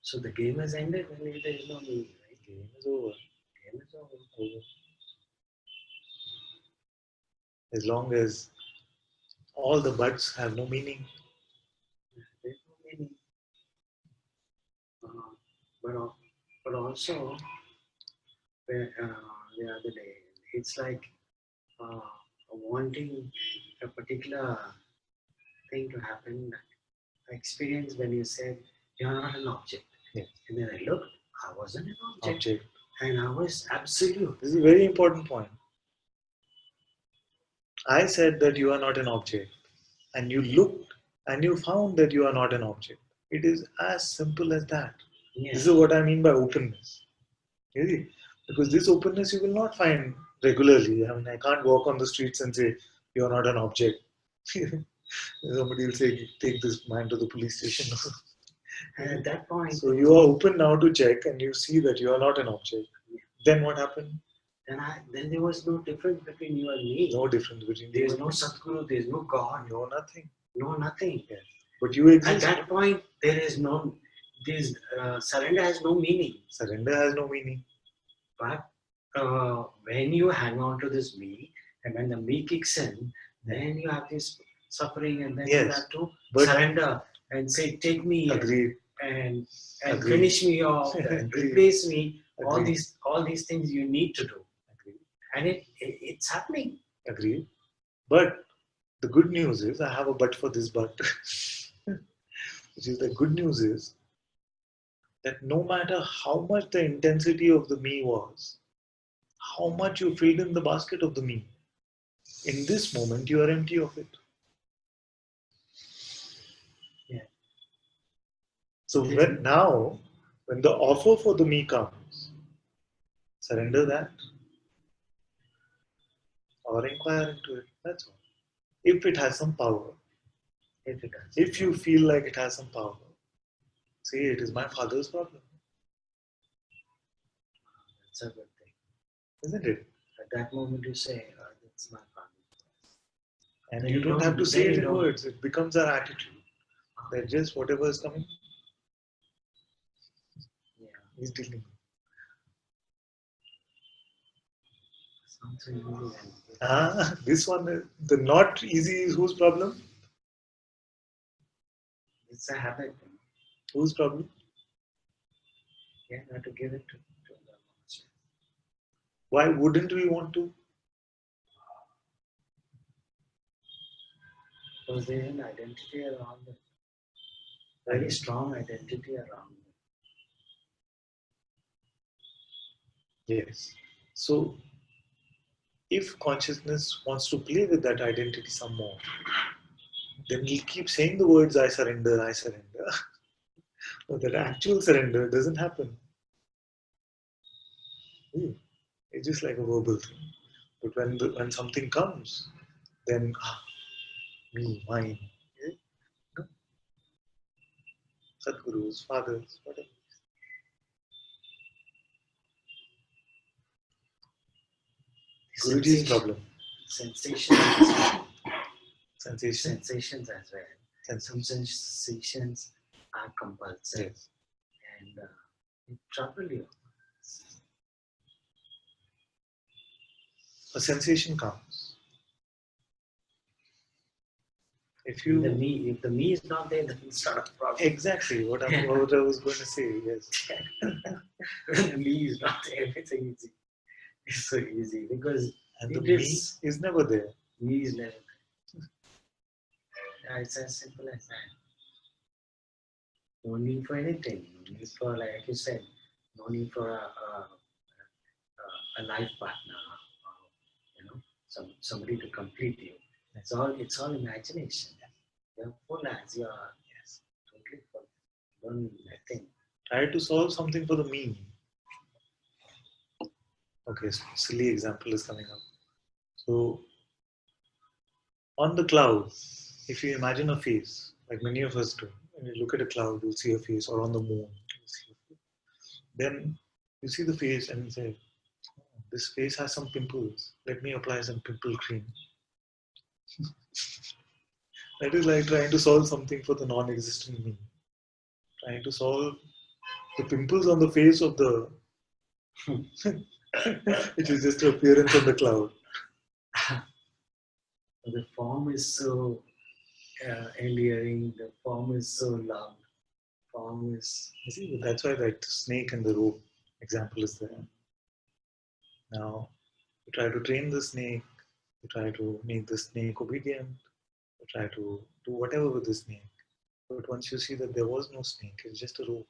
So the game has ended when there is no me, right? Game is over. Game is over. As long as all the buts have no meaning. There's no meaning. Uh, but also, the other day, it's like uh, wanting a particular thing to happen. I experienced when you said you're not an object. Yes. And then I looked, I wasn't an object. Object. And I was absolute. This is a very important point. I said that you are not an object, and you looked and you found that you are not an object. It is as simple as that. Yeah. This is what I mean by openness. You see? Because this openness you will not find regularly. I mean, I can't walk on the streets and say, you are not an object. Somebody will say, take this man to the police station. And at that point, So you are open now to check and you see that you are not an object. Then what happened? then there was no difference between you and me. No difference between There you is no Satguru, there is no God, no nothing. no nothing. Yes. But you exist. At that point, surrender has no meaning. Surrender has no meaning. But when you hang on to this me, and when the me kicks in, then you have this suffering, and then you Yes. have to But surrender and say, take me agreed. and Agreed. finish me off and Agreed. replace me. All Agreed. these things you need to do, Agreed. and it's happening. Agreed. But the good news is, I have a but for this but, which is the good news is that no matter how much the intensity of the me was, how much you filled in the basket of the me, in this moment you are empty of it. Yeah. So when the offer for the me comes, surrender that or inquire into it. That's all. If it has some power, If it does. if you feel like it has some power, say it is my father's problem, That's a good thing. isn't it? At that moment, you say, "That's my problem." And Then you you don't don't- have to then say it you in don't- words. It becomes our attitude. That just whatever is coming, Yeah. he's dealing. Sounds so easy. This one, the not easy is whose problem? It's a habit. Whose problem? Yeah, you have to give it to the master. Why wouldn't we want to? Because there is an identity around it. Very strong identity around it. Yes. So, if consciousness wants to play with that identity some more, then we'll keep saying the words I surrender, I surrender. But that actual surrender doesn't happen. It's just like a verbal thing. But when something comes, then me, mine, no? Sadhgurus, fathers, whatever. Guruji's problem. Sensations as well. Sensation. Sensations as well. And some sensations are compulsive. Yes. And it trouble you. A sensation comes. If the me is not there, then it's not a problem. Exactly what I was going to say. Yes. When the me is not there, everything is so easy because and the me is never there. Me is never there. Yeah, it's as simple as that. No need for anything. No need for, like you said, no need for a life partner, somebody to complete you. It's all imagination. You're full as you are. Yes, totally full. Don't need nothing. Try to solve something for the me. Okay, so silly example is coming up. So on the cloud, if you imagine a face, like many of us do. When you look at a cloud, you'll see a face, or on the moon, you'll see a face. Then you see the face and you say, "Oh, this face has some pimples. Let me apply some pimple cream." That is like trying to solve something for the non-existent me. Trying to solve the pimples on the face of the, which is just the appearance of the cloud. The form is so endearing, the form is so loved, form is... You see, that's why that snake and the rope example is there. Now, you try to train the snake, you try to make the snake obedient, you try to do whatever with the snake. But once you see that there was no snake, it's just a rope.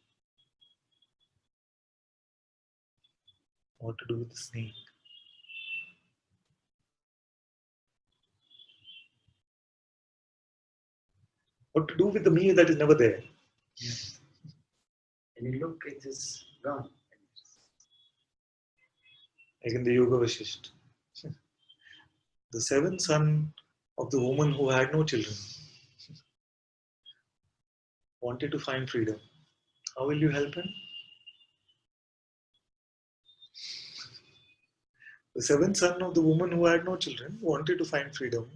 What to do with the snake? What to do with the me that is never there? Yes. And you look, it is gone. Like in the Yoga Vashisht. The seventh son of the woman who had no children wanted to find freedom. How will you help him? The seventh son of the woman who had no children wanted to find freedom,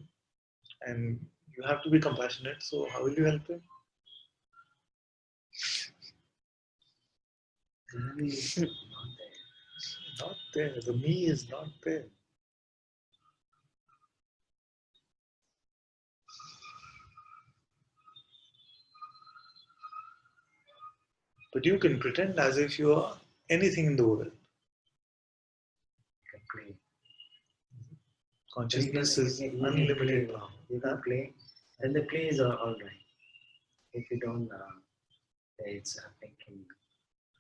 and you have to be compassionate. So, how will you help him? The enemy is not there. Not there. The me is not there. But you can pretend as if you are anything in the world. You can play. Consciousness You is can unlimited play. power. You can play, and the play is all right. If you don't, it's thinking.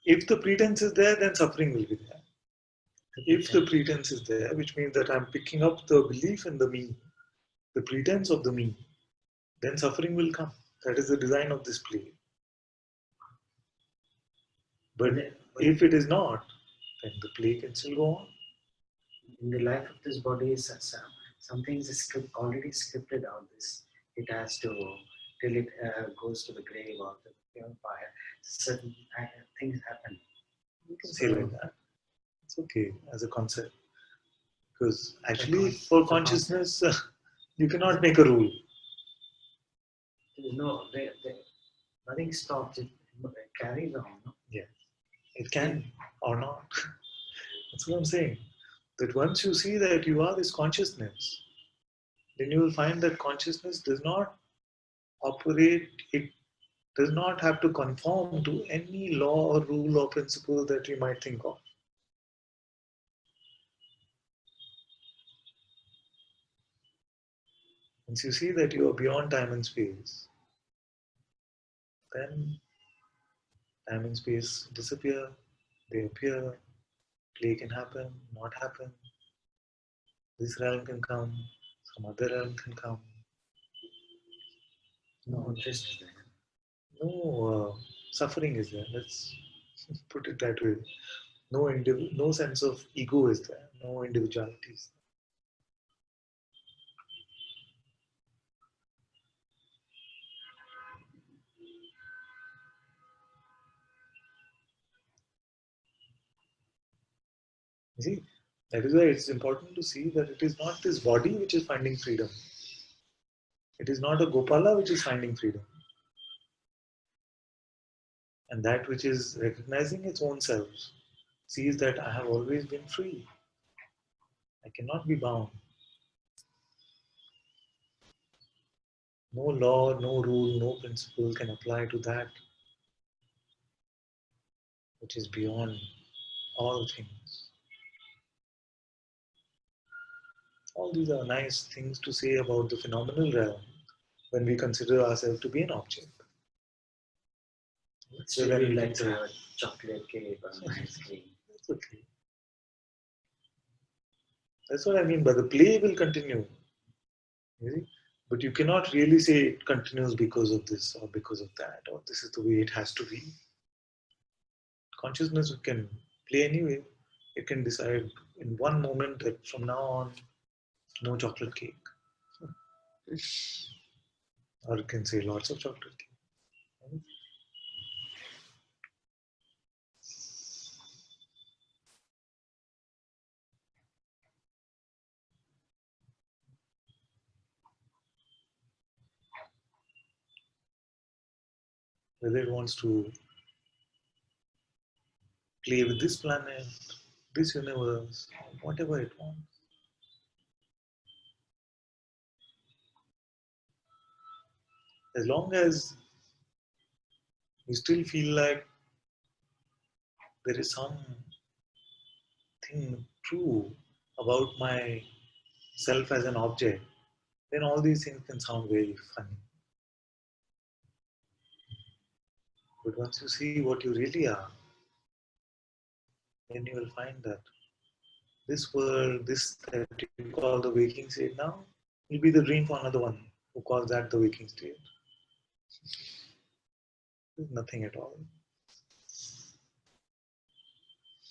If the pretense is there, then suffering will be there. If the pretense is there, which means that I'm picking up the belief in the me, the pretense of the me, then suffering will come. That is the design of this play. But if it is not, then the play can still go on. In the life of this body, some things is already scripted out. This it has to till it goes to the grave or the fire. Certain things happen. You can say like that. It's okay as a concept. Because actually, for consciousness, you cannot make a rule. There is no, nothing stops it. It carries on. No? Yeah, it can or not. That's what I'm saying. That once you see that you are this consciousness, then you will find that consciousness does not operate, it does not have to conform to any law or rule or principle that you might think of. Once you see that you are beyond time and space, then time and space disappear, they appear, play can happen, not happen. This realm can come, some other realm can come. No interest is there. No suffering is there. Let's put it that way. No sense of ego is there. No individuality is there. You see, that is why it's important to see that it is not this body which is finding freedom. It is not a Gopala which is finding freedom. And that which is recognizing its own self sees that I have always been free. I cannot be bound. No law, no rule, no principle can apply to that which is beyond all things. All these are nice things to say about the phenomenal realm when we consider ourselves to be an object. Still, we like to have a chocolate cake or an ice cream. That's okay. That's what I mean by the play will continue. You see? But you cannot really say it continues because of this or because of that, or this is the way it has to be. Consciousness can play anyway. It can decide in one moment that from now on, no chocolate cake. Or you can say lots of chocolate cake. Whether it wants to play with this planet, this universe, whatever it wants. As long as you still feel like there is something true about my self as an object, then all these things can sound very funny. But once you see what you really are, then you will find that this world, this that you call the waking state now, will be the dream for another one who calls that the waking state. There's nothing at all.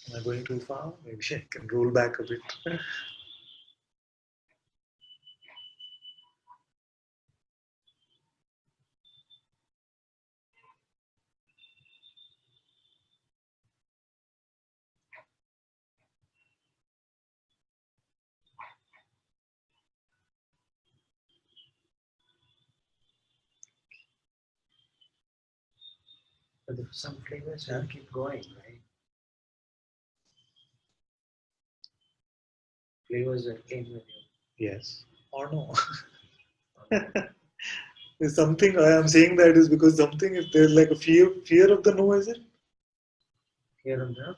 Am I going too far? Maybe I can roll back a bit. But some flavors will keep going, right? Flavors that came with you. Yes or no. There's something I am saying that is because something if there's like a fear of the no, is it? Here and there.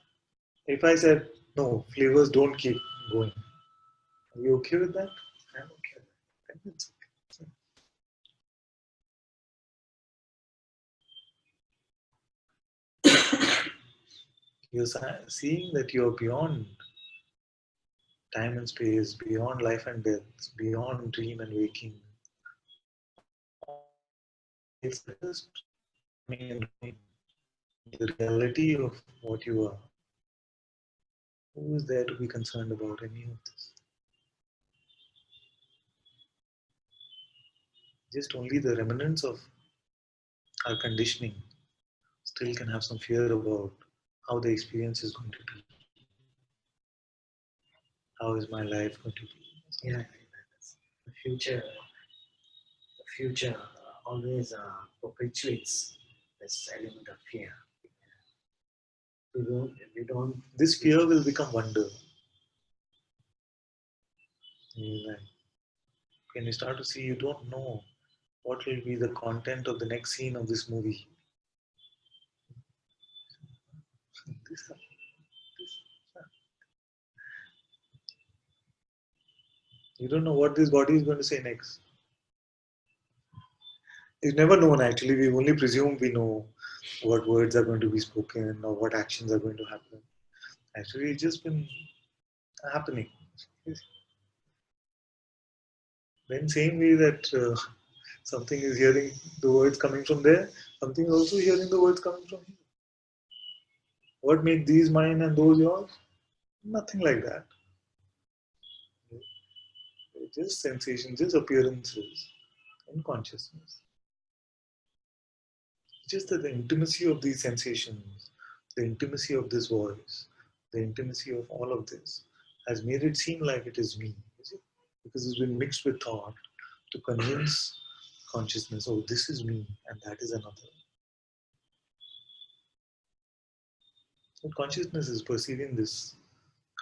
If I said no, flavors don't keep going. Are you okay with that? I'm okay with Then it's okay. You're seeing that you're beyond time and space, beyond life and death, beyond dream and waking. It's just coming and going. The reality of what you are. Who is there to be concerned about any of this? Just only the remnants of our conditioning still can have some fear about how the experience is going to be. How is my life going to be? Yeah, the future. The future always perpetuates this element of fear. We don't. This fear will become wonder. Like, when you start to see, you don't know what will be the content of the next scene of this movie. This, you don't know what this body is going to say next. It's never known actually. We only presume we know what words are going to be spoken or what actions are going to happen. Actually, it's just been happening. Then, same way that something is hearing the words coming from there, something is also hearing the words coming from here. What made these mine and those yours? Nothing like that. Just sensations, just appearances in consciousness. Just that the intimacy of these sensations, the intimacy of this voice, the intimacy of all of this has made it seem like it is me. Is it? Because it's been mixed with thought to convince consciousness, oh, this is me and that is another. So consciousness is perceiving this,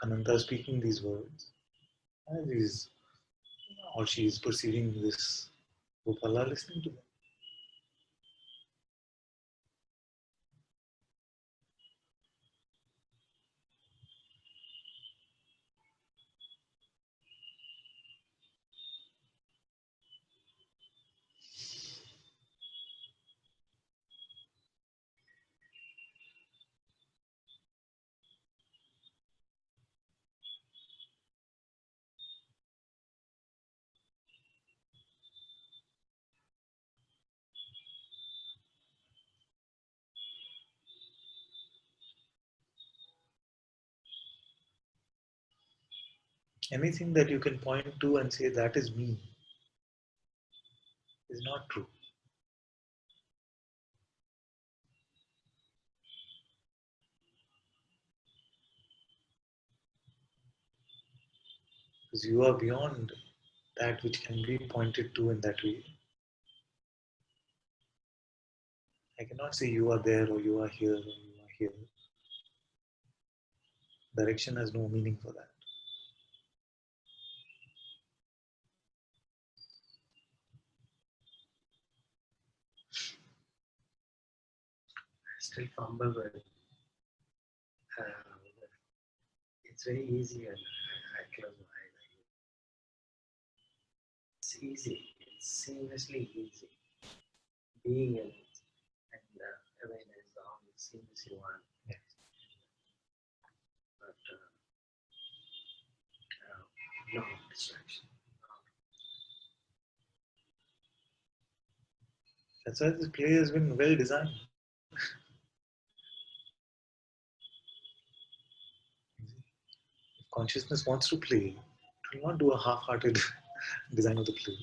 Ananta speaking these words, and is, or she is perceiving this, Gopala listening to them. Anything that you can point to and say that is me is not true. Because you are beyond that which can be pointed to in that way. I cannot say you are there or you are here or you are here. Direction has no meaning for that. I still fumble with it's very easy and I close my eyes. It's easy. It's seamlessly easy. Being in it and awareness is all seamlessly one. Yes. But no distraction. That's why this play has been well designed. If consciousness wants to play, it will not do a half-hearted design of the play.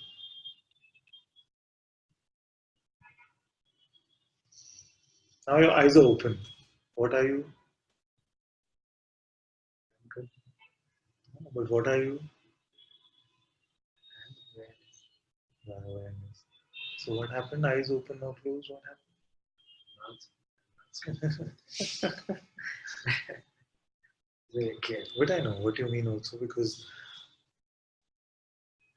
Now your eyes are open. What are you? I'm good. No, but what are you? And awareness. Awareness. So what happened? Eyes open or closed? What happened? Very clear. But I know what you mean also, because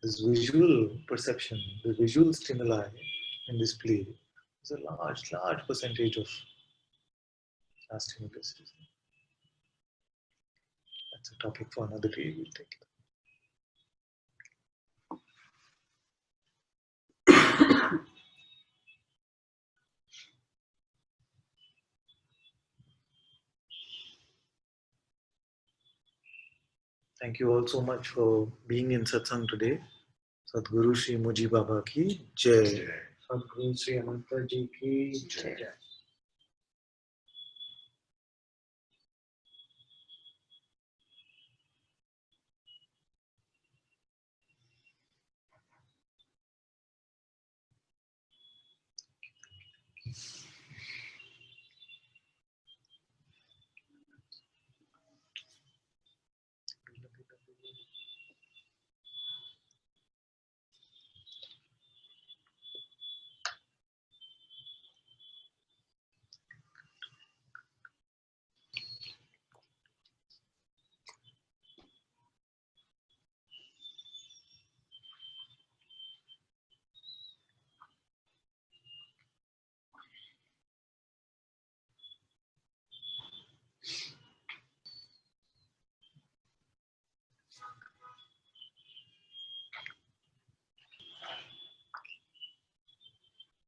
this visual perception, the visual stimuli in this play is a large percentage of our stimulus. That's a topic for another day. We'll take it. Thank you all so much for being in Satsang today. Sadhguru Shri Muji Baba ki Jai. Sadhguru Sri Ananta Ji ki Jai.